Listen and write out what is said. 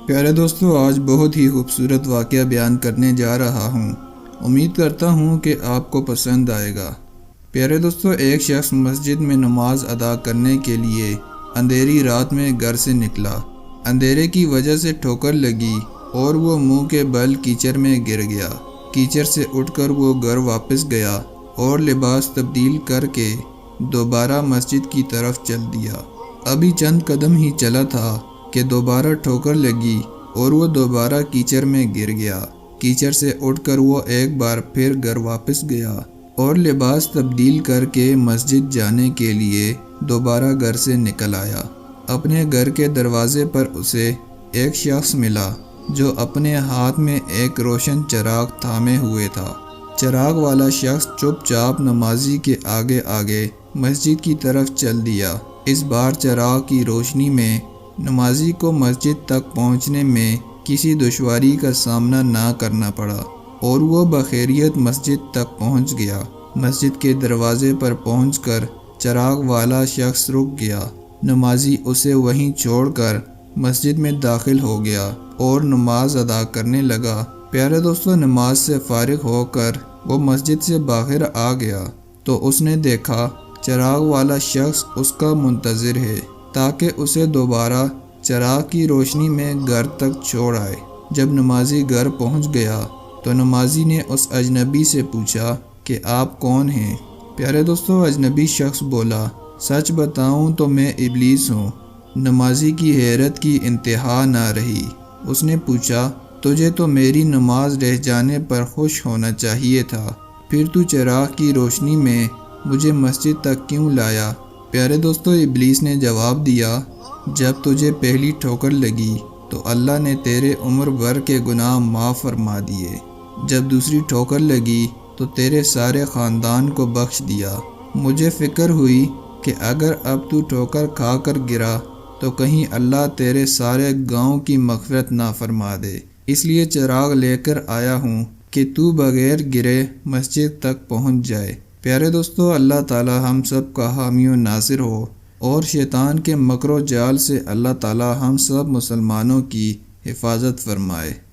پیارے دوستو، آج بہت ہی خوبصورت واقعہ بیان کرنے جا رہا ہوں۔ امید کرتا ہوں کہ آپ کو پسند آئے گا۔ پیارے دوستو، ایک شخص مسجد میں نماز ادا کرنے کے لیے اندھیری رات میں گھر سے نکلا۔ اندھیرے کی وجہ سے ٹھوکر لگی اور وہ منہ کے بل کیچڑ میں گر گیا۔ کیچڑ سے اٹھ کر وہ گھر واپس گیا اور لباس تبدیل کر کے دوبارہ مسجد کی طرف چل دیا۔ ابھی چند قدم ہی چلا تھا کہ دوبارہ ٹھوکر لگی اور وہ دوبارہ کیچڑ میں گر گیا۔ کیچڑ سے اٹھ کر وہ ایک بار پھر گھر واپس گیا اور لباس تبدیل کر کے مسجد جانے کے لیے دوبارہ گھر سے نکل آیا۔ اپنے گھر کے دروازے پر اسے ایک شخص ملا جو اپنے ہاتھ میں ایک روشن چراغ تھامے ہوئے تھا۔ چراغ والا شخص چپ چاپ نمازی کے آگے آگے مسجد کی طرف چل دیا۔ اس بار چراغ کی روشنی میں نمازی کو مسجد تک پہنچنے میں کسی دشواری کا سامنا نہ کرنا پڑا اور وہ بخیریت مسجد تک پہنچ گیا۔ مسجد کے دروازے پر پہنچ کر چراغ والا شخص رک گیا۔ نمازی اسے وہیں چھوڑ کر مسجد میں داخل ہو گیا اور نماز ادا کرنے لگا۔ پیارے دوستو، نماز سے فارغ ہو کر وہ مسجد سے باہر آ گیا تو اس نے دیکھا چراغ والا شخص اس کا منتظر ہے تاکہ اسے دوبارہ چراغ کی روشنی میں گھر تک چھوڑ آئے۔ جب نمازی گھر پہنچ گیا تو نمازی نے اس اجنبی سے پوچھا کہ آپ کون ہیں؟ پیارے دوستو، اجنبی شخص بولا، سچ بتاؤں تو میں ابلیس ہوں۔ نمازی کی حیرت کی انتہا نہ رہی۔ اس نے پوچھا، تجھے تو میری نماز رہ جانے پر خوش ہونا چاہیے تھا، پھر تو چراغ کی روشنی میں مجھے مسجد تک کیوں لایا؟ پیارے دوستو، ابلیس نے جواب دیا، جب تجھے پہلی ٹھوکر لگی تو اللہ نے تیرے عمر بھر کے گناہ معاف فرما دیے۔ جب دوسری ٹھوکر لگی تو تیرے سارے خاندان کو بخش دیا۔ مجھے فکر ہوئی کہ اگر اب تو ٹھوکر کھا کر گرا تو کہیں اللہ تیرے سارے گاؤں کی مغفرت نہ فرما دے، اس لیے چراغ لے کر آیا ہوں کہ تو بغیر گرے مسجد تک پہنچ جائے۔ پیارے دوستو، اللہ تعالی ہم سب کا حامی و ناصر ہو اور شیطان کے مکر و جال سے اللہ تعالی ہم سب مسلمانوں کی حفاظت فرمائے۔